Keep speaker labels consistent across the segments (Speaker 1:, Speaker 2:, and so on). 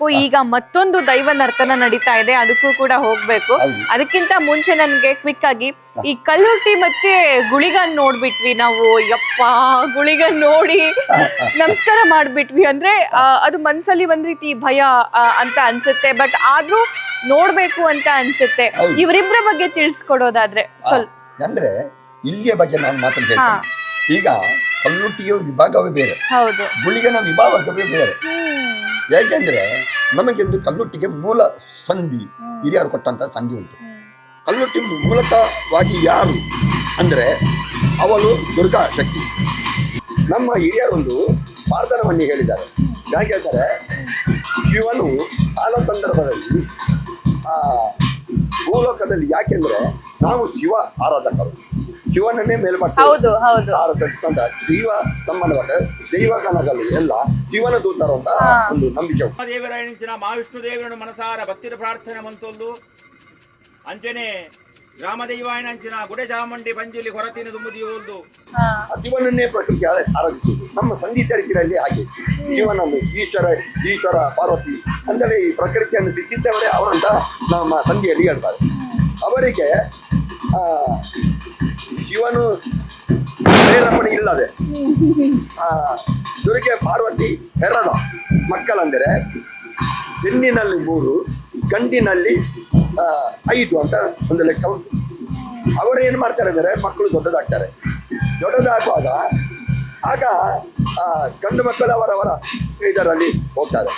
Speaker 1: ಈಗ ಮತ್ತೊಂದು ದೈವ ನರ್ತನ ನಡೀತಾ ಇದೆ, ಅದಕ್ಕೂ ಕೂಡ ಹೋಗ್ಬೇಕು. ಅದಕ್ಕಿಂತ ಮುಂಚೆ ನನ್ಗೆ ಕ್ವಿಕ್ ಆಗಿ ಈ ಕಲ್ಲುಟ್ಟಿ ಮತ್ತೆ ಗುಳಿಗನ್ ನೋಡ್ಬಿಟ್ವಿ ನಾವು. ಯಪ್ಪ, ಗುಳಿಗನ್ ನೋಡಿ ನಮಸ್ಕಾರ ಮಾಡ್ಬಿಟ್ವಿ. ಅಂದ್ರೆ ಅದು ಮನ್ಸಲ್ಲಿ ಒಂದ್ ರೀತಿ ಭಯ ಅಂತ ಅನ್ಸುತ್ತೆ, ಬಟ್ ಆದ್ರೂ ನೋಡ್ಬೇಕು ಅಂತ ಅನ್ಸುತ್ತೆ. ಇವರಿಬ್ಬರ ಬಗ್ಗೆ ತಿಳಿಸ್ಕೊಡೋದಾದ್ರೆ ಸ್ವಲ್ಪ.
Speaker 2: ಅಂದ್ರೆ ಇಲ್ಲಿಯ ಬಗ್ಗೆ ನಾನು ಮಾತಾಡ್ತೇನೆ. ಈಗ ಕಲ್ಲುಟ್ಟಿಯ ವಿಭಾಗವೇ ಬೇರೆ, ಹೌದು, ಗುಳಿಗನ ವಿಭಾಗವೇ ಬೇರೆ. ಯಾಕೆಂದ್ರೆ ನಮಗೆಂದು ಕಲ್ಲುಟ್ಟಿಗೆ ಮೂಲ ಸಂಧಿ ಹಿರಿಯರು ಕೊಟ್ಟಂತ ಸಂಧಿ ಉಂಟು. ಕಲ್ಲುಟ್ಟಿ ಮೂಲತಃವಾಗಿ ಯಾರು ಅಂದ್ರೆ ಅವಳು ದುರ್ಗಾ ಶಕ್ತಿ. ನಮ್ಮ ಹಿರಿಯರೊಂದು ಪಾರ್ಧನವನ್ನೇ ಹೇಳಿದ್ದಾರೆ. ಯಾಕೆ ಹೇಳ್ತಾರೆ, ಶಿವನು ಕಾಲ ಸಂದರ್ಭದಲ್ಲಿ ಭೂಲೋಕದಲ್ಲಿ, ಯಾಕೆಂದ್ರೆ ನಾವು ಶಿವ ಆರಾಧಕರು, ಶಿವನನ್ನೇ ಮೇಲ್ಮಟ್ಟ ಆರಾಧಿಸಿದಂತ ಜೀವ ಸಂಬಂಧಪಟ್ಟ ದೈವಗಣಗಳು ಎಲ್ಲ ಶಿವನ ದೂತರು ಅಂತ ಒಂದು ನಂಬಿಕೆ.
Speaker 3: ದೇವರಾಯಣಿಂಚಿನ ಮಹಾವಿಷ್ಣು ದೇವರನ್ನು ಮನಸಾರ ಭಕ್ತಿಯ ಪ್ರಾರ್ಥನೆ ಮಂತೊಂದು ಅಂಚನೆ ರಾಮದೈವಾಯಣಂಚಿನ ಗುಡೆ ಚಾಮುಂಡಿ ಪಂಜುಲಿ ಹೊರತಿನ ತುಂಬುದಿಯೋದು
Speaker 2: ಶಿವನನ್ನೇ ಪ್ರಕೃತಿ ಆರಾಧಿಸುವುದು. ನಮ್ಮ ಸಂಧಿ ಚರಿತ್ರೆಯಲ್ಲಿ ಹಾಗೆ ಶಿವನನ್ನು ಈಶ್ವರ ಪಾರ್ವತಿ ಅಂದರೆ ಈ ಪ್ರಕೃತಿಯನ್ನು ಸಿಕ್ಕಿದ್ದವರೇ ಅವರಂತ ನಮ್ಮ ಸಂಧಿಯಲ್ಲಿ ಹೇಳ್ತಾರೆ. ಅವರಿಗೆ ಶಿವನು ಪ್ರೇರೇಪಣೆ ಇಲ್ಲದೆ ದುರ್ಗೆ ಪಾರ್ವತಿ ಹೆರದ ಮಕ್ಕಳೆಂದರೆ ಹೆಣ್ಣಿನಲ್ಲಿ 3, ಗಂಡಿನಲ್ಲಿ 5 ಅಂತ ಒಂದು ಲೆಕ್ಕ ಉಂಟು. ಅವರು ಏನು ಮಾಡ್ತಾರೆ ಅಂದರೆ ಮಕ್ಕಳು ದೊಡ್ಡದಾಗುವಾಗ ಆಗ ಗಂಡು ಮಕ್ಕಳು ಅವರವರ ಇದರಲ್ಲಿ ಹೋಗ್ತಾರೆ.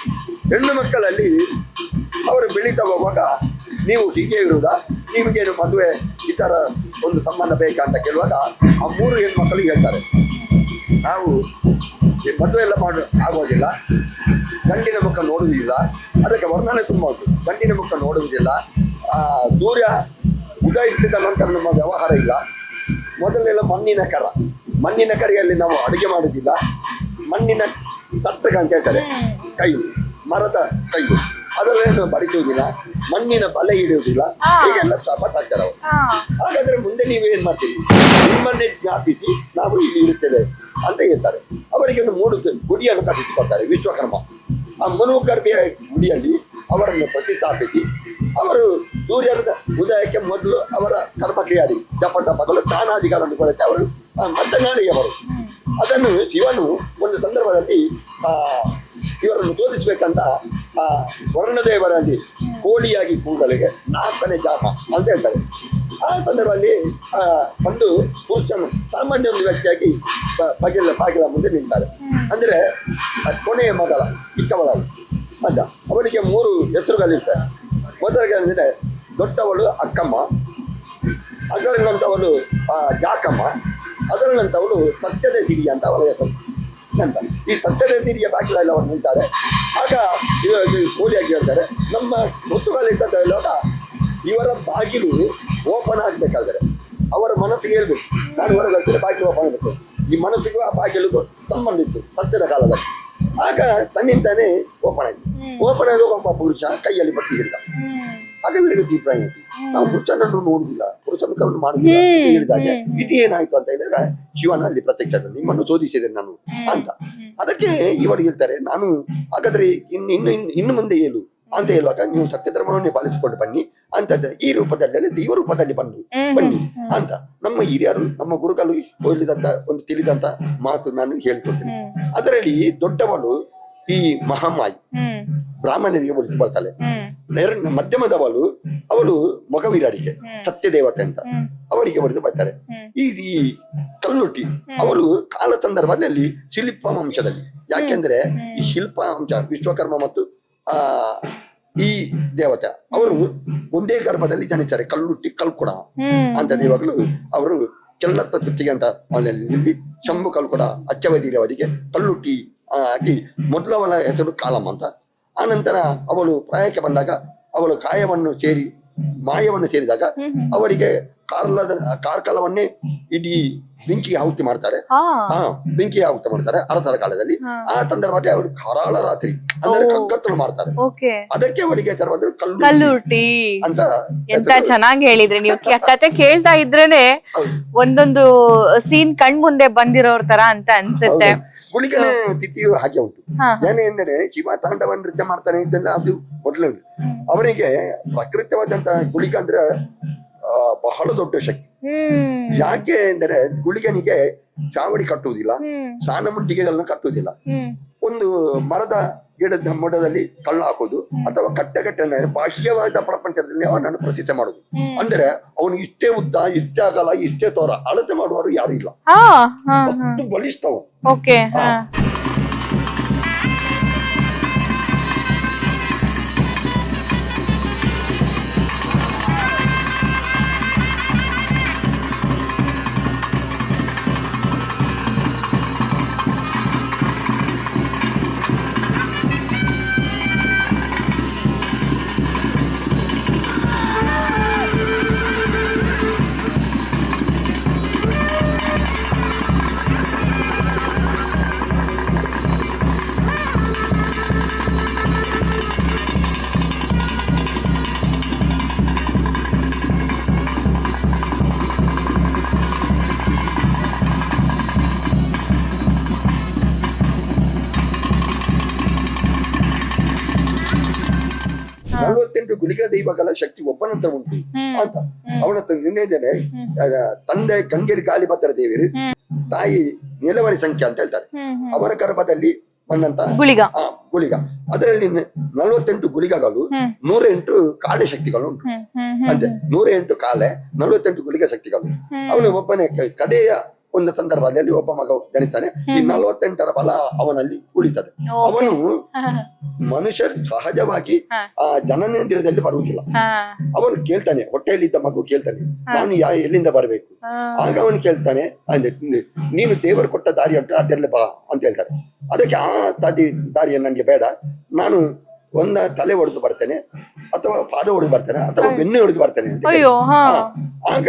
Speaker 2: ಹೆಣ್ಣು ಮಕ್ಕಳಲ್ಲಿ ಅವರು ಬೆಳೀತಾ ಹೋಗುವಾಗ ನೀವು ಹೀಗೆ ಇರುವುದಾ, ನಿಮಗೇನು ಮದುವೆ ಈ ಥರ ಒಂದು ಸಂಬಂಧ ಬೇಕಾ ಅಂತ ಕೇಳುವಾಗ ಆ 3 ಹೆಣ್ಮಕ್ಕಳಿಗೆ ಹೇಳ್ತಾರೆ, ನಾವು ಮದುವೆ ಎಲ್ಲ ಆಗೋದಿಲ್ಲ, ಗಂಡಿನ ಮುಖ ನೋಡುವುದಿಲ್ಲ, ಅದಕ್ಕೆ ವರ್ಣನೆ ತುಂಬ ಉಂಟು. ಗಂಡಿನ ಮುಖ ನೋಡುವುದಿಲ್ಲ, ಸೂರ್ಯ ಉದಯ ಇಟ್ಟಿದ ನಂತರ ನಮ್ಮ ವ್ಯವಹಾರ ಇಲ್ಲ, ಮೊದಲೆಲ್ಲ ಮಣ್ಣಿನ ಕರಿಯಲ್ಲಿ ನಾವು ಅಡುಗೆ ಮಾಡುವುದಿಲ್ಲ, ಮಣ್ಣಿನ ತಟ್ಟಗ ಅಂತ ಹೇಳ್ತಾರೆ, ಕೈ ಮರದ ಕೈ, ಅದರಲ್ಲೇನು ಬಡಿಸುವುದಿಲ್ಲ, ಮಣ್ಣಿನ ಬಲೆ ಹಿಡಿಯುವುದಿಲ್ಲ, ಹೀಗೆಲ್ಲ ಶಾಪಟ್ ಹಾಕ್ತಾರೆ ಅವರು. ಹಾಗಾದ್ರೆ ಮುಂದೆ ನೀವೇನ್ ಮಾಡ್ತೀವಿ, ನಿಮ್ಮನ್ನೇ ಜ್ಞಾಪಿಸಿ ನಾವು ಇಲ್ಲಿ ಇರುತ್ತೇವೆ ಅಂತ ಹೇಳ್ತಾರೆ. ಅವರಿಗೆ ಒಂದು 3 ಗುಡಿಯನ್ನು ಕಟ್ಟಿಸಿಕೊಡ್ತಾರೆ ವಿಶ್ವಕರ್ಮ. ಆ ಮನುಗರ್ಭೆಯ ಗುಡಿಯಲ್ಲಿ ಅವರನ್ನು ಪ್ರತಿಷ್ಠಾಪಿಸಿ ಅವರು ಸೂರ್ಯನ ಉದಯಕ್ಕೆ ಮೊದಲು ಅವರ ಕರ್ಮಕ್ರಿಯಾದಿ ಜಪ ತಪಗಳು ದಾನಾದಿಗಳನ್ನು ಕೊಡುತ್ತೆ ಅವರು ಮದ್ದನಾಡಿಯವರು. ಅದನ್ನು ಶಿವನು ಒಂದು ಸಂದರ್ಭದಲ್ಲಿ ಇವರನ್ನು ತೋರಿಸ್ಬೇಕಂತ ವರ್ಣದೇವರಲ್ಲಿ ಕೋಳಿಯಾಗಿ ಕೂಡಲಿಗೆ 4ನೇ ಜಾಮ ಅಂತ ಹೇಳ್ತಾರೆ. ಆ ಸಂದರ್ಭದಲ್ಲಿ ಒಂದು ಪುರುಷನು ಸಾಮಾನ್ಯ ಒಂದು ವ್ಯಕ್ತಿಯಾಗಿ ಬಾಗಿಲ ಮುಂದೆ ನಿಲ್ತಾರೆ. ಅಂದ್ರೆ ಕೊನೆಯ ಮಗಳ ಚಿಕ್ಕವಳಲ್ಲಿ ಅದ ಅವಳಿಗೆ 3 ಹೆಸರುಗಳಿರ್ತಾರೆ. ಮೊದಲಿಗೆ ಅಂದರೆ ದೊಡ್ಡವಳು ಅಕ್ಕಮ್ಮ, ಅದರಲ್ಲಂತವಳು ಜಾಕಮ್ಮ, ಅದರಲ್ಲಂತವಳು ಸತ್ಯದ ಸಿರಿ ಅಂತ ಅವಳ ಹೆಸರು ಅಂತ. ಈ ಸತ್ಯದ ಸಿರಿಯ ಬಾಗಿಲಲ್ಲಿ ಅವರು ನಿಲ್ತಾರೆ. ಆಗ ಕೋಳಿಯಾಗಿ ಹೇಳ್ತಾರೆ, ನಮ್ಮ ಮುತ್ತುಗಾಲಿದ್ದ ಹೇಳುವಾಗ ಇವರ ಬಾಗಿಲು ಓಪನ್ ಆಗಬೇಕಾದ್ರೆ ಅವರ ಮನಸ್ಸಿಗೆ ಹೇಳ್ಬೇಕು, ನಾನು ಹೊರಗೆ ಹೇಳ್ತೇನೆ ಬಾಗಿಲು ಓಪನ್ ಆಗಬೇಕು. ಈ ಮನಸ್ಸಿಗೂ ಆ ಬಾಗಿಲು ಸಂಬಂಧ ಇತ್ತು ಸತ್ಯದ ಕಾಲದಲ್ಲಿ. ಆಗ ತನ್ನಿಂದಾನೇ ಓಪನ್ ಆಯ್ತು. ಓಪನ್ ಆಗಿ ಒಬ್ಬ ಪುರುಷ ಕೈಯಲ್ಲಿ ಬಟ್ಟಿ ಹಿಡಿದ. ಆಗ ಇವರಿಗೆ ಅಭಿಪ್ರಾಯ ಆಯ್ತು, ನಾವು ಪುರುಷನನ್ನು ನೋಡುದಿಲ್ಲ, ಪುರುಷನ ಕವನ್ನು ಮಾಡುದಿಲ್ಲ ಅಂತ ಹೇಳಿದಾಗ ಇದು ಏನಾಯ್ತು ಅಂತ ಹೇಳಿದಾಗ ಶಿವನ ಅಲ್ಲಿ ಪ್ರತ್ಯಕ್ಷ ನಿಮ್ಮನ್ನು ಶೋಧಿಸಿದೆ ನಾನು ಅಂತ. ಅದಕ್ಕೆ ಇವರು ಹೇಳ್ತಾರೆ, ನಾನು ಹಾಗಾದ್ರೆ ಇನ್ನು ಮುಂದೆ ಏನು ಅಂತ ಹೇಳುವಾಗ ನೀವು ಸತ್ಯ ಧರ್ಮವನ್ನೇ ಪಾಲಿಸಿಕೊಂಡು ಬನ್ನಿ ಅಂತದ್ದು ಈ ರೂಪದಲ್ಲಿ ದೈವ ರೂಪದಲ್ಲಿ ಬನ್ನಿ ಅಂತ ನಮ್ಮ ಹಿರಿಯರು ನಮ್ಮ ಗುರುಗಳು ಹೇಳಿದಂತ ಒಂದು ತಿಳಿದಂತ ಮಾತು ನಾನು ಹೇಳ್ಕೊಡ್ತೇನೆ. ಅದರಲ್ಲಿ ದೊಡ್ಡವಳು ಈ ಮಹಾಮಾಯಿ ಬ್ರಾಹ್ಮಣರಿಗೆ ಒಳಿತು ಬರ್ತಾಳೆ. ಮಧ್ಯಮದವಳು ಅವಳು ಮೊಗವೀರರಿಗೆ ಸತ್ಯ ದೇವತೆ ಅಂತ ಅವರಿಗೆ ಒಡೆದು ಬರ್ತಾರೆ. ಈ ಕಲ್ಲುಟ್ಟಿ ಅವಳು ಕಾಲ ಸಂದರ್ಭದಲ್ಲಿ ಶಿಲ್ಪ ವಂಶದಲ್ಲಿ, ಯಾಕೆಂದ್ರೆ ಈ ಶಿಲ್ಪ ವಂಶ ವಿಶ್ವಕರ್ಮ ಮತ್ತು ಈ ದೇವತೆ ಅವರು ಒಂದೇ ಗರ್ಭದಲ್ಲಿ ಜನಿಸ್ತಾರೆ. ಕಲ್ಲುಟ್ಟಿ ಕಲ್ಕುಡ ಅಂತ ದೇವಗಳು ಅವರು ಕೆಲ್ಲತ್ತ ತುತ್ತಿಗೆ ಅಂತ ಮನೆಯಲ್ಲಿ ನಿಂಬಿ ಶಂಭು ಕಲ್ಕುಡ ಅಚ್ಚವದಿರವರಿಗೆ ಕಲ್ಲುಟ್ಟಿ ಆಗಿ ಮೊದಲವಳ ಹೆಸರು ಕಾಲಮ್ಮ ಅಂತ. ಆನಂತರ ಅವಳು ಪ್ರಾಯಕ್ಕೆ ಬಂದಾಗ ಅವಳು ಕಾಯವನ್ನು ಸೇರಿ ಮಾಯವನ್ನು ಸೇರಿದಾಗ ಅವರಿಗೆ ಕಾರ್ಕಳವನ್ನೇ ಇಡೀ ಬೆಂಕಿಗೆ ಆಹುತಿ ಮಾಡ್ತಾರೆ.
Speaker 1: ಹಾ
Speaker 2: ಬೆಂಕಿಗೆ ಆಹುತಿ ಮಾಡ್ತಾರೆ ಅರಸರ ಕಾಲದಲ್ಲಿ. ಆ ಸಂದರ್ಭದಲ್ಲಿ ಅವರು ಕರಾಳ ರಾತ್ರಿ ಅಂದ್ರೆ ಕಕ್ಕತ್ತಲು ಮಾಡ್ತಾರೆ.
Speaker 1: ಓಕೆ,
Speaker 2: ಅದಕ್ಕೆ ಅವರಿಗೆ ಹೆಸರು
Speaker 1: ಕಲ್ಲುರ್ಟಿ
Speaker 2: ಅಂತ.
Speaker 1: ಎಂತ ಚೆನ್ನಾಗಿ ಹೇಳಿದ್ರಿ ನೀವು. ಕತೆ ಕೇಳ್ತಾ ಇದ್ರೇನೆ ಒಂದೊಂದು ಸೀನ್ ಕಣ್ ಮುಂದೆ ಬಂದಿರೋರ್ ತರ ಅಂತ ಅನ್ಸುತ್ತೆ.
Speaker 2: ಗುಳಿಗನ ತಿಥಿಯು ಹಾಗೆ ಉಂಟು. ಏನೆಂದರೆ ಶಿವ ತಾಂಡವ ನೃತ್ಯ ಮಾಡ್ತಾನೆ ಇದೆಲ್ಲ ಅದು ಮೊದಲು. ಅವನಿಗೆ ಪ್ರಕೃತವಾದಂತ ಗುಳಿಗ ಅಂದ್ರೆ ಬಹಳ ದೊಡ್ಡ ಶಕ್ತಿ. ಯಾಕೆ ಎಂದರೆ ಗುಳಿಗನಿಗೆ ಚಾವಡಿ ಕಟ್ಟುವುದಿಲ್ಲ, ಸ್ನಾನ ಮುಟ್ಟಿಗೆಗಳನ್ನು ಕಟ್ಟುವುದಿಲ್ಲ. ಒಂದು ಮರದ ಗಿಡದ ಮೊಡದಲ್ಲಿ ಕಳ್ಳ ಹಾಕೋದು ಅಥವಾ ಕಟ್ಟೆ ಬಾಹ್ಯವಾದ ಪ್ರಪಂಚದಲ್ಲಿ ಅವನನ್ನು ಪ್ರಸಿದ್ಧ ಮಾಡುದು. ಅಂದ್ರೆ ಅವನು ಇಷ್ಟೇ ಉದ್ದ, ಇಷ್ಟೇ ಆಗಲ್ಲ, ಇಷ್ಟೇ ತೋರ ಅಳತೆ ಮಾಡುವವರು ಯಾರು ಇಲ್ಲ. ಅಷ್ಟು ಬಲಿಷ್ಠವ. ಗುಳಿಗ ದೈವಗಳ ಶಕ್ತಿ ಒಬ್ಬನಂತ ಉಂಟು ಅಂತ. ಅವನ ಇನ್ನೇನೆ ತಂದೆ ಗಂಗೆರಿ ಗಾಲಿಭದ್ರ ದೇವಿರು, ತಾಯಿ ನೆಲವರಿ ಸಂಖ್ಯೆ ಅಂತ ಹೇಳ್ತಾರೆ. ಅವರ ಗರ್ಭದಲ್ಲಿ ಬಂದಂತ ಗುಳಿಗ. ಅದರಲ್ಲಿ 48 ಗುಳಿಗಗಳು, 108 ಕಾಳೆ ಶಕ್ತಿಗಳು ಉಂಟು. ಅಂತೆ 108 ಕಾಲೆ, 48 ಗುಳಿಗ ಶಕ್ತಿಗಳು. ಅವನು ಒಬ್ಬನೇ ಕಡೆಯ ಒಂದು ಸಂದರ್ಭದಲ್ಲಿ ಒಬ್ಬ ಮಗ ಜನಿಸ್ತಾನೆ. ಈ 48ರ ಬಲ ಅವನಲ್ಲಿ ಉಳಿತದೆ. ಅವನು ಮನುಷ್ಯರು ಸಹಜವಾಗಿ ಆ ಜನನೇಂದ್ರಿಯದಲ್ಲಿ ಬರುವುದಿಲ್ಲ. ಅವನು ಕೇಳ್ತಾನೆ, ಹೊಟ್ಟೆಯಲ್ಲಿದ್ದ ಮಗು ಕೇಳ್ತಾನೆ, ನಾನು ಎಲ್ಲಿಂದ ಬರಬೇಕು? ಆಗ ಅವನು ಕೇಳ್ತಾನೆ, ನೀನು ದೇವರು ಕೊಟ್ಟ ದಾರಿ ಉಂಟು, ಅದರಲ್ಲಿ ಬಾ ಅಂತ ಹೇಳ್ತಾರೆ. ಅದಕ್ಕೆ ಆ ದಾರಿಯನ್ನು ನನಗೆ ಬೇಡ, ನಾನು ಒಂದ ತಲೆ ಹೊಡೆದು ಬರ್ತೇನೆ, ಅಥವಾ ಪಾದ ಹೊಡೆದು ಬರ್ತೇನೆ, ಅಥವಾ ಬೆನ್ನು ಹೊಡೆದು ಬರ್ತೇನೆ ಅಂತ. ಆಗ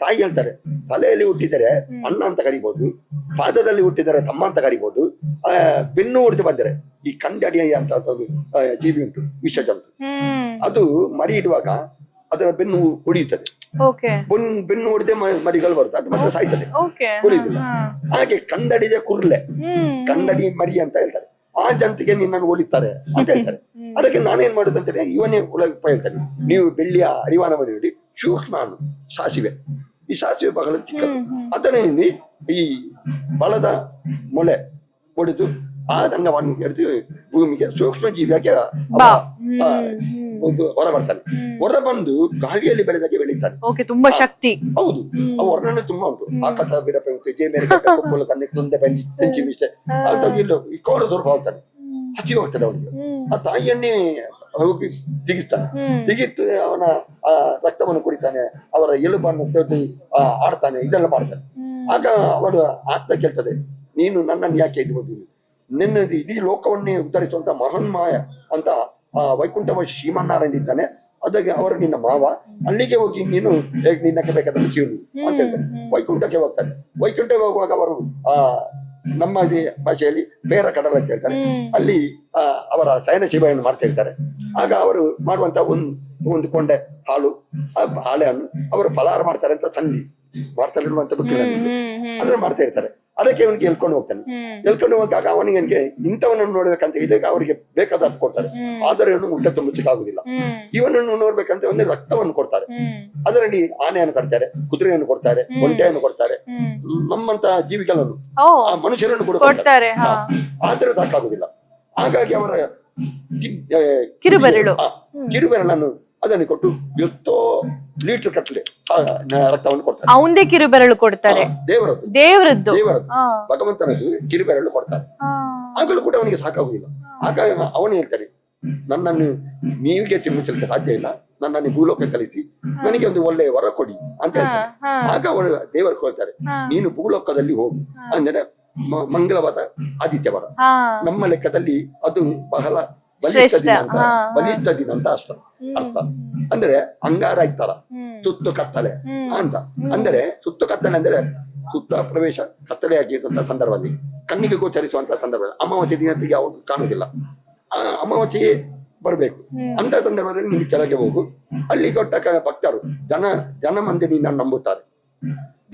Speaker 2: ತಾಯಿ ಹೇಳ್ತಾರೆ, ತಲೆಯಲ್ಲಿ ಹುಟ್ಟಿದರೆ ಅಣ್ಣ ಅಂತ ಕರಿಬಹುದು, ಪಾದದಲ್ಲಿ ಹುಟ್ಟಿದರೆ ತಮ್ಮ ಅಂತ ಕರಿಬಹುದು, ಬೆನ್ನು ಹೊಡೆದು ಬಂದರೆ ಈ ಕಂಡಡಿ ಅಂತ ಜೀವಿ ಉಂಟು, ವಿಷ ಜಂತು. ಅದು ಮರಿ ಇಡುವಾಗ ಅದರ ಬೆನ್ನು ಹೊಡೆಯುತ್ತದೆ. ಬೆನ್ನು ಹೊಡೆದೇ ಮರಿಗಳು ಬರುತ್ತೆ, ಅದು ಮಾತ್ರ ಸಾಯ್ತದೆ, ಹೊಡೆಯುದಿಲ್ಲ. ಹಾಗೆ ಕಂಡಡಿದ ಕುರ್ಲೆ, ಕಂಡಡಿ ಮರಿ ಅಂತ ಹೇಳ್ತಾರೆ. ಆ ಜಂತಿಗೆ ನಿನ್ನನ್ನು ಹೋಲಿತಾರೆ ಅಂತ ಹೇಳ್ತಾರೆ. ಅದಕ್ಕೆ ನಾನೇನ್ ಮಾಡುದು ಅಂತೇಳಿ ಇವನೇ ಉಪಯೋಗ ಹೇಳ್ತಾನೆ, ನೀವು ಬೆಳ್ಳಿಯ ಅರಿವಾನವನ್ನು ನೋಡಿ ಸೂಕ್ಷ್ಮ ಸಾಸಿವೆ, ಈ ಸಾಸಿವೆ ಬಹಳ ಚಿಕ್ಕದು, ಅದರಲ್ಲಿ ಈ ಬಳದ ಮೊಳೆ ಹೊಡೆದು ಆ ರಂಗವನ್ನು ಹಿಡಿದು ಭೂಮಿಗೆ ಸೂಕ್ಷ್ಮ ಜೀವಿಯಾಗಿ ಹೊರ ಬರ್ತಾನೆ. ಹೊರ ಬಂದು ಗಾಳಿಯಲ್ಲಿ ಬೆಳೆದಾಗೆ ಬೆಳೀತಾನೆ.
Speaker 1: ತುಂಬಾ ಶಕ್ತಿ.
Speaker 2: ಹೌದು, ಆ ವರ್ಣನೆ ತುಂಬಾ ಉಂಟು. ಆಕಾಶ ಬಿರಪೆ ಉಂಟು, ಜೇ ಮೇಲೆ ಕೊಪ್ಪಳ ಕನ್ನೆ ತಂದೆ ಬಂದಿ ಬೆಂಚಿ ಮಿಷ್ಟೆ ಇಲ್ಲೋ ಈ ಕೋರ ಸ್ವರೂಪ ಹೋಗ್ತಾನೆ, ಹಸಿ ಹೋಗ್ತಾನೆ ಅವನಿಗೆ. ಆ ತಾಯಿಯನ್ನೇ ಹೋಗಿ ದಿಗಿಸ್ತಾನೆ. ದಿಗಿತ್ತು ಅವನ ಆ ರಕ್ತವನ್ನು ಕುಡಿತಾನೆ, ಅವರ ಎಲುಬನ್ನು ತೆಗೆದು ಆಡ್ತಾನೆ, ಇದೆಲ್ಲ ಮಾಡ್ತಾನೆ. ಆಗ ಅವಳು ಆತ್ಮ ಕೇಳ್ತದೆ, ನೀನು ನನ್ನನ್ನು ಯಾಕೆ ಇದು ಬಂದಿರಿ? ನಿನ್ನ ಇಡೀ ಲೋಕವನ್ನೇ ಉದ್ಧರಿಸುವಂತ ಮಹನ್ಮಾಯ ಅಂತ ವೈಕುಂಠವಾಸಿ ಶ್ರೀಮನ್ನಾರಾಯಣ ಇದ್ದಾನೆ, ಅದಕ್ಕೆ ಅವರು ನಿನ್ನ ಮಾವ, ಅಲ್ಲಿಗೆ ಹೋಗಿ ನೀನು ಹೇಗೆ ನಿನ್ನಕ್ಕೆ ಬೇಕಾದ್ರೆ ಕೇಳು ಅಂತ ಹೇಳ್ತಾರೆ. ವೈಕುಂಠಕ್ಕೆ ಹೋಗ್ತಾನೆ. ವೈಕುಂಠಕ್ಕೆ ಹೋಗುವಾಗ ಅವರು ನಮ್ಮ ಭಾಷೆಯಲ್ಲಿ ಬೇರೆ ಕಡಲ ಅಂತ ಹೇಳ್ತಾರೆ. ಅಲ್ಲಿ ಅವರ ಶಯನ ಸೇವೆಯನ್ನು ಮಾಡ್ತಾ ಇರ್ತಾರೆ. ಆಗ ಅವರು ಮಾಡುವಂತ ಒಂದು ಕೊಂಡೆ ಹಾಲು, ಹಾಳೆ ಹಣ್ಣು ಅವರು ಫಲಹಾರ ಮಾಡ್ತಾರೆ ಅಂತ ಸಂಧಿ ಮಾಡ್ತಾರೆ ಅಂತ ಗೊತ್ತಿಲ್ಲ, ಅಂದ್ರೆ ಮಾಡ್ತಾ ಇರ್ತಾರೆ. ಅದಕ್ಕೆ ಅವನಿಗೆ ಎಳ್ಕೊಂಡು ಹೋಗ್ತಾನೆ. ಎಳ್ಕೊಂಡು ಹೋಗಾಗ ಅವನಿಗೆ ಇಂಥವನನ್ನು ನೋಡ್ಬೇಕಂತ ಇದ್ದಾಗ ಅವರಿಗೆ ಬೇಕಾದ ಕೊಡ್ತಾರೆ, ಆದರೆ ಅವನು ಊಟ ತುಂಬಲಿಕ್ಕಾಗುದಿಲ್ಲ. ಇವನನ್ನು ನೋಡ್ಬೇಕಂತ ಅವನಿಗೆ ರಕ್ತವನ್ನು ಕೊಡ್ತಾರೆ. ಅದರಲ್ಲಿ ಆನೆಯನ್ನು ಕೊಡ್ತಾರೆ, ಕುದುರೆಯನ್ನು ಕೊಡ್ತಾರೆ, ಒಂಟೆಯನ್ನು ಕೊಡ್ತಾರೆ, ನಮ್ಮಂತ ಜೀವಿಗಳನ್ನು ಆ ಮನುಷ್ಯರನ್ನು ಕೂಡ ಕೊಡ್ತಾರೆ. ಆದರೂ ಸಾಕಾಗುದಿಲ್ಲ. ಹಾಗಾಗಿ ಅವರ ಕಿರುಬೆರಳನ್ನು ಅದನ್ನು ಕೊಟ್ಟು ಎಷ್ಟೋ ಲೀಟರ್ ಕಟ್ಟಲೆ ರಕ್ತವನ್ನು ಕೊಡ್ತಾರೆ.
Speaker 1: ಅವಂದೇ ಕಿರುಬೆರಳು ಕೊಡ್ತಾರೆ, ದೇವರದ್ದು
Speaker 2: ಭಗವಂತನದ್ದು ಕಿರುಬೆರಳು ಕೊಡ್ತಾರೆ. ಆಗಲೂ ಕೂಡ ಅವನಿಗೆ ಸಾಕಾಗುದಿಲ್ಲ. ಆಗ ಅವನು ಹೇಳ್ತಾನೆ, ನನ್ನನ್ನು ನೀವಿಗೆ ತಿನ್ನಿಸಲಿಕ್ಕೆ ಸಾಧ್ಯ ಇಲ್ಲ, ನನ್ನನ್ನು ಭೂಲೋಕ ಕಲಿಸಿ ನನಗೆ ಒಂದು ಒಳ್ಳೆಯ ವರ ಕೊಡಿ ಅಂತ ಹೇಳ್ತಾರೆ. ಆಗ ಅವಳು ದೇವರು ಕೊಡ್ತಾರೆ, ನೀನು ಭೂಲೋಕದಲ್ಲಿ ಹೋಗು ಅಂದ್ರೆ ಮಂಗಳವಾದ ಆದಿತ್ಯ ವರ. ನಮ್ಮ ಲೆಕ್ಕದಲ್ಲಿ ಅದು ಬಹಳ ಬಲಿಷ್ಠ ದಿನ ಅಂತ ಅರ್ಥ. ಅಂದ್ರೆ ಅಂಗಾರ ಇತ್ತಾರ ಸುತ್ತು ಕತ್ತಲೆ ಅಂತ. ಅಂದರೆ ಸುತ್ತು ಕತ್ತಲೆ ಅಂದ್ರೆ ಸುತ್ತ ಪ್ರವೇಶ ಕತ್ತಲೆಯಾಗಿರುವಂತಹ ಸಂದರ್ಭದಲ್ಲಿ ಕಣ್ಣಿಗೆ ಗೋಚರಿಸುವಂತಹ ಸಂದರ್ಭದಲ್ಲಿ ಅಮಾವಾಸ್ಯೆ ದಿನಕ್ಕೆ ಯಾವುದು ಕಾಣುವುದಿಲ್ಲ, ಅಮಾವಾಸ್ಯೆಯೇ ಬರಬೇಕು ಅಂತ ಸಂದರ್ಭದಲ್ಲಿ ನೀನು ಕೆಳಗೆ ಹೋಗು. ಅಲ್ಲಿ ಕೊಟ್ಟ ಭಕ್ತರು ಜನಮಂದೆ ನಿನ್ನ ನಂಬುತ್ತಾರೆ.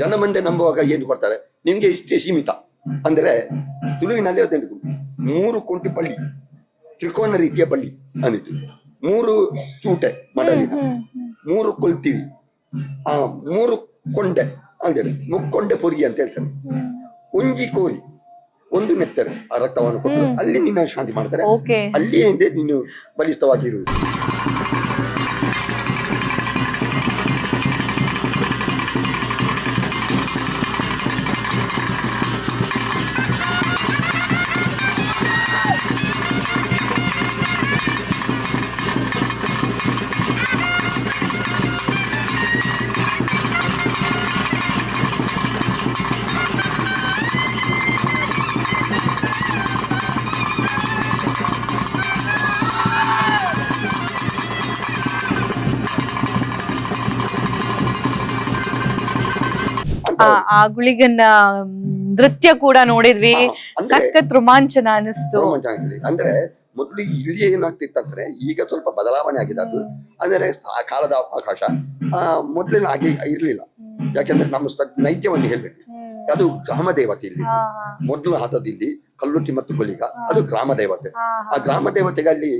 Speaker 2: ಜನಮಂದೆ ನಂಬುವಾಗ ಏನು ಕೊಡ್ತಾರೆ ನಿಮ್ಗೆ ಇಷ್ಟೇ ಸೀಮಿತ. ಅಂದ್ರೆ ತುಳುವಿನಲ್ಲಿ 3 ಕೊಂಟಿ ಬಳ್ಳಿ, ತ್ರಿಕೋನ ರೀತಿಯ ಬಳ್ಳಿ ಅಂದಿತ್ತು, 3 ಚೂಟೆ ಮಡಲಿನ, 3 ಕೊಲ್ತೀವಿ, 3 ಕೊಂಡೆ ಅಂದ್ರೆ ಮುಕ್ಕೊಂಡೆ ಪೊರಿಗೆ ಅಂತ ಹೇಳ್ತಾರೆ, ಒಂಜಿ ಕೋರಿ, 1 ನೆತ್ತರೆ ಆ ರಕ್ತವನ್ನು ಕೊಟ್ಟು ಅಲ್ಲಿ ನಿನ್ನ ಶಾಂತಿ ಮಾಡ್ತಾರೆ. ಅಲ್ಲಿಯೇ ನೀನು ಬಲಿಷ್ಠವಾಗಿರುವುದು.
Speaker 1: ಆ ಗುಳಿಗನ್ನ ನೃತ್ಯ ಕೂಡ ನೋಡಿದ್ವಿ, ಸಖತ್ ರೋಮಾಂಚನ ಅನಿಸ್ತು.
Speaker 2: ಅಂದ್ರೆ ಮೊದಲು ಇಲ್ಲಿ ಏನಾಗ್ತಿತ್ತಂದ್ರೆ ಈಗ ಸ್ವಲ್ಪ ಬದಲಾವಣೆ ಆಗಿದೆ ಅದು. ಅಂದ್ರೆ ಆ ಕಾಲದ ಅವಕಾಶ ಮೊದಲಿನ ಹಾಗೆ ಇರ್ಲಿಲ್ಲ. ಯಾಕೆಂದ್ರೆ ನಮ್ಮ ನೈತ್ಯವನ್ನು ಹೇಳ್ಬೇಕು, ಅದು ಗ್ರಾಮ ದೇವತೆ. ಇಲ್ಲಿ ಮೊದಲು ಹದದಲ್ಲಿ ಕಲ್ಲುಟ್ಟಿ ಮತ್ತು ಗುಳಿಗ ಅದು ಗ್ರಾಮ ದೇವತೆ. ಆ ಗ್ರಾಮ ದೇವತೆಗೆ ಅಲ್ಲಿ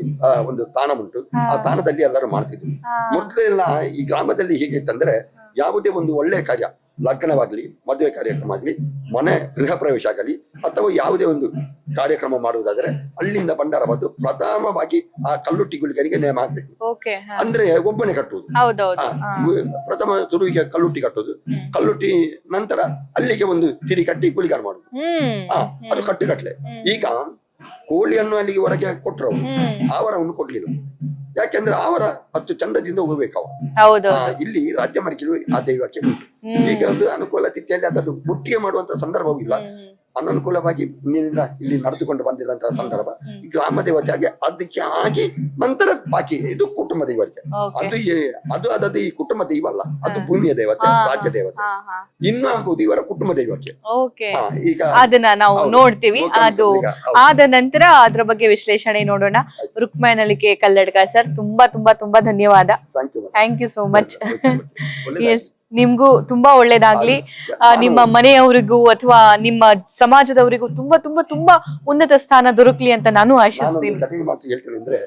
Speaker 2: ಒಂದು ತಾಣ ಉಂಟು, ಆ ತಾಣದಲ್ಲಿ ಎಲ್ಲರೂ ಮಾಡ್ತಿದ್ರು. ಮೊದಲೆಲ್ಲ ಈ ಗ್ರಾಮದಲ್ಲಿ ಹೇಗಿತ್ತಂದ್ರೆ ಯಾವುದೇ ಒಂದು ಒಳ್ಳೆಯ ಕಾರ್ಯ, ಲಗ್ನವಾಗ್ಲಿ, ಮದುವೆ ಕಾರ್ಯಕ್ರಮ ಆಗ್ಲಿ, ಮನೆ ಗೃಹ ಪ್ರವೇಶ ಆಗಲಿ ಅಥವಾ ಯಾವುದೇ ಒಂದು ಕಾರ್ಯಕ್ರಮ ಮಾಡುವುದಾದ್ರೆ ಅಲ್ಲಿಂದ ಭಂಡಾರ ಬಂದು ಪ್ರಥಮವಾಗಿ ಆ ಕಲ್ಲುಟ್ಟಿ ಗುಳಿಗನಿಗೆ ನೇಮ ಹಾಕ್ಬೇಕು. ಅಂದ್ರೆ ಒಬ್ಬನೇ ಕಟ್ಟುವುದು. ಪ್ರಥಮ ಶುರುವಿಗೆ ಕಲ್ಲುಟ್ಟಿ ಕಟ್ಟುವುದು, ಕಲ್ಲುಟ್ಟಿ ನಂತರ ಅಲ್ಲಿಗೆ ಒಂದು ತಿರಿ ಕಟ್ಟಿ ಗುಳಿಗಾರ ಮಾಡುದು. ಅದು ಕಟ್ಟಲೆ. ಈಗ ಕೋಳಿಯನ್ನು ಅಲ್ಲಿಗೆ ಹೊರಗೆ ಕೊಟ್ಟರು, ಆವರವನ್ನು ಕೊಡ್ಲಿಲ್ಲ. ಯಾಕೆಂದ್ರೆ ಆವರ ಅಷ್ಟು ಚಂದದಿಂದ ಹೋಗ್ಬೇಕವ. ಇಲ್ಲಿ ರಾಜ್ಯ ಮಡಿಕೆಗಳು ಆ ದೈವಕ್ಕೆ ಉಂಟು. ಈಗ ಒಂದು ಅನುಕೂಲ ತಿಥಿಯಲ್ಲಿ ಅದನ್ನು ಮುಟ್ಟಿಗೆ ಮಾಡುವಂತ ಸಂದರ್ಭವಿಲ್ಲ. ಅನನುಕೂಲವಾಗಿ ನೀನಿಂದ ಇಲ್ಲಿ ನಡೆದುಕೊಂಡು ಬಂದಿರುವಂತಹ ಸಂದರ್ಭ ಈ ಗ್ರಾಮ ದೇವತೆಯಾಗಿ ಅದಕ್ಕೆ ಆಗಿ ನಂತರ ಬಾಕಿ ಇದು ಕುಟುಂಬ ದೈವಕ್ಕೆ. ಅದು ಅದದು ಈ ಕುಟುಂಬ ದೈವ ಅಲ್ಲ, ಅದು ಭೂಮಿಯ ದೇವತೆ, ರಾಜ್ಯ ದೇವತೆ. ಇನ್ನು ಆಗುವುದು ಇವರ ಕುಟುಂಬ ದೈವಕ್ಕೆ.
Speaker 1: ಈಗ ಅದನ್ನ ನಾವು ನೋಡ್ತೀವಿ. ಅದು ಆದ ನಂತರ ಅದ್ರ ಬಗ್ಗೆ ವಿಶ್ಲೇಷಣೆ ನೋಡೋಣ. ರುಕ್ಮಾಯನಲಿಕೆ ಕಲ್ಲಡ್ಕ ಸರ್, ತುಂಬಾ ತುಂಬಾ ತುಂಬಾ ಧನ್ಯವಾದ. Thank you so much. Yes, ನಿಮ್ಗೂ ತುಂಬಾ ಒಳ್ಳೇದಾಗ್ಲಿ. ನಿಮ್ಮ ಮನೆಯವರಿಗೂ ಅಥವಾ ನಿಮ್ಮ ಸಮಾಜದವರಿಗೂ ತುಂಬಾ ತುಂಬಾ ತುಂಬಾ ಉನ್ನತ ಸ್ಥಾನ ದೊರಕಲಿ ಅಂತ ನಾನು ಆಶಿಸ್ತೀನಿ.
Speaker 2: ಹೇಳ್ತೇನೆ ಅಂದ್ರೆ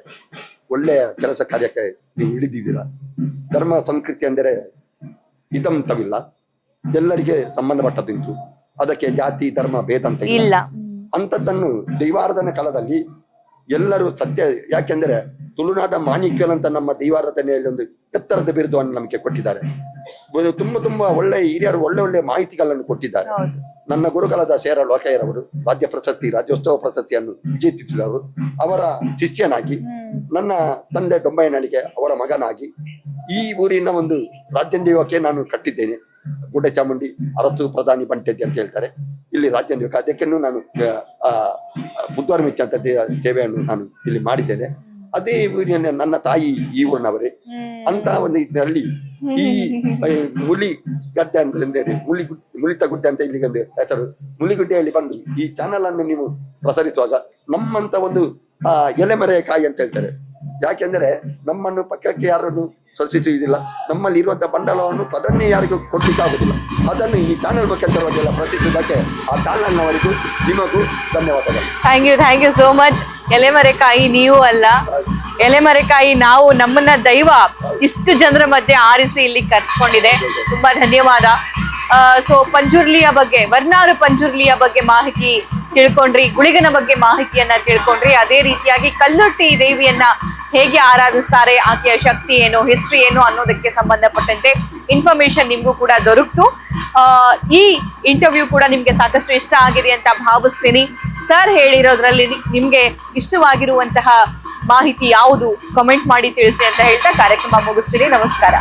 Speaker 2: ಒಳ್ಳೆಯ ಕೆಲಸ ಕಾರ್ಯಕ್ಕೆ ನೀವು ಹಿಡಿದಿದ್ದೀರಾ. ಧರ್ಮ ಸಂಸ್ಕೃತಿ ಅಂದರೆ ಇದಂತವಿಲ್ಲ, ಎಲ್ಲರಿಗೆ ಸಂಬಂಧಪಟ್ಟದ್ದುಂಟು. ಅದಕ್ಕೆ ಜಾತಿ ಧರ್ಮ ಭೇದ ಅಂತ ಇಲ್ಲ. ಅಂತದ್ದನ್ನು ದೈವಾರಾಧನೆ ಕಾಲದಲ್ಲಿ ಎಲ್ಲರೂ ಸತ್ಯ. ಯಾಕೆಂದ್ರೆ ತುಳುನಾಡ ಮಾಣಿಕ್ಯನಂತ ನಮ್ಮ ದೈವಾರಾಧನೆಯಲ್ಲಿ ಒಂದು ಎತ್ತರದ ಬಿರುದುವನ್ನು ನಮಗೆ ಕೊಟ್ಟಿದ್ದಾರೆ. ತುಂಬಾ ತುಂಬಾ ಒಳ್ಳೆ ಹಿರಿಯರು ಒಳ್ಳೆ ಒಳ್ಳೆ ಮಾಹಿತಿಗಳನ್ನು ಕೊಟ್ಟಿದ್ದಾರೆ. ನನ್ನ ಗುರುಗಳಾದ ಸೇರ ಲೋಕಯ್ಯರವರು ರಾಜ್ಯ ಪ್ರಶಸ್ತಿ, ರಾಜ್ಯೋತ್ಸವ ಪ್ರಶಸ್ತಿಯನ್ನು ವಿಜೇತಿಸಿದವರು. ಅವರ ಶಿಷ್ಯನಾಗಿ ನನ್ನ ತಂದೆ ಡೊಂಬಯ್ಯನಳಿಗೆ ಅವರ ಮಗನಾಗಿ ಈ ಊರಿನ ಒಂದು ರಾಜ್ಯ ದೇವಕ್ಕೆ ನಾನು ಕಟ್ಟಿದ್ದೇನೆ. ಗುಡ್ಡ ಚಾಮುಂಡಿ ಅರಸು ಪ್ರಧಾನಿ ಬಂಟೆದ್ದಿ ಅಂತ ಹೇಳ್ತಾರೆ. ಇಲ್ಲಿ ರಾಜ್ಯ ದೇವಕ್ಕೆ ಅದಕ್ಕೆ ನಾನು ಬುದ್ಧವಾರ ಮಿಚ್ಚ ಅಂತ ಸೇವೆಯನ್ನು ನಾನು ಇಲ್ಲಿ ಮಾಡಿದ್ದೇನೆ. ಅದೇ ಊರಿನ ನನ್ನ ತಾಯಿ ಈ ಊರಿನವರೇ ಅಂತ ಒಂದು ಇದರಲ್ಲಿ ಈ ಮುಲಿ ಗಡ್ಡೆ ಅಂತ ಮುಳಿತ ಗುಡ್ಡೆ ಅಂತ ಇಲ್ಲಿಗೊಂದು ಹೆಸರು. ಮುಲಿಗುಡ್ಡೆಯಲ್ಲಿ ಬಂದು ಈ ಚಾನಲ್ ಅನ್ನು ನೀವು ಪ್ರಸರಿಸುವಾಗ ನಮ್ಮಂತ ಒಂದು ಎಲೆಮರೆಯ ಕಾಯಿ ಅಂತ ಹೇಳ್ತಾರೆ. ಯಾಕೆಂದ್ರೆ ನಮ್ಮನ್ನು ಪಕ್ಕಕ್ಕೆ ಯಾರನ್ನು ಸಲ್ಲಿಸುವುದಿಲ್ಲ, ನಮ್ಮಲ್ಲಿ ಇರುವಂತಹ ಬಂಡವಾಳವನ್ನು ಅದನ್ನೇ ಯಾರಿಗೂ ಕೊಡ್ಲಿಕ್ಕೆ ಆಗುದಿಲ್ಲ. ಅದನ್ನು ಈ ಚಾನಲ್ ಬಗ್ಗೆ ಪ್ರಶ್ನಿಸುವುದಕ್ಕೆ ಆ ಚಾನಲ್ನವರಿಗೂ ನಿಮಗೂ ಧನ್ಯವಾದಗಳು.
Speaker 1: Thank you so much. ಎಲೆಮರೆಕಾಯಿ ನೀವು ಅಲ್ಲ, ಎಲೆಮರೆಕಾಯಿ ನಾವು. ನಮ್ಮನ್ನ ದೈವ ಇಷ್ಟು ಜನರ ಮಧ್ಯೆ ಆರಿಸಿ ಇಲ್ಲಿ ಕರ್ಸ್ಕೊಂಡಿದೆ. ತುಂಬಾ ಧನ್ಯವಾದ. ಸೊ ಪಂಜುರ್ಲಿಯ ಬಗ್ಗೆ, ವರ್ನಾರು ಪಂಜುರ್ಲಿಯ ಬಗ್ಗೆ ಮಾಹಿತಿ ತಿಳ್ಕೊಂಡ್ರಿ, ಗುಳಿಗನ ಬಗ್ಗೆ ಮಾಹಿತಿಯನ್ನ ತಿಳ್ಕೊಂಡ್ರಿ. ಅದೇ ರೀತಿಯಾಗಿ ಕಲ್ಲುಟ್ಟಿ ದೇವಿಯನ್ನ ಹೇಗೆ ಆರಾಧಿಸ್ತಾರೆ, ಆಕೆಯ ಶಕ್ತಿ ಏನು, ಹಿಸ್ಟ್ರಿ ಏನು ಅನ್ನೋದಕ್ಕೆ ಸಂಬಂಧಪಟ್ಟಂತೆ ಇನ್ಫಾರ್ಮೇಶನ್ ನಿಮ್ಗೂ ಕೂಡ ದೊರಕ್ತು. ಈ ಇಂಟರ್ವ್ಯೂ ಕೂಡ ನಿಮ್ಗೆ ಸಾಕಷ್ಟು ಇಷ್ಟ ಆಗಿದೆ ಅಂತ ಭಾವಿಸ್ತೀನಿ. ಸರ್ ಹೇಳಿರೋದ್ರಲ್ಲಿ ನಿಮ್ಗೆ ಇಷ್ಟವಾಗಿರುವಂತಹ ಮಾಹಿತಿ ಯಾವುದು, ಕಮೆಂಟ್ ಮಾಡಿ ತಿಳಿಸಿ ಅಂತ ಹೇಳ್ತಾ ಕಾರ್ಯಕ್ರಮ ಮುಗಿಸ್ತೀನಿ. ನಮಸ್ಕಾರ.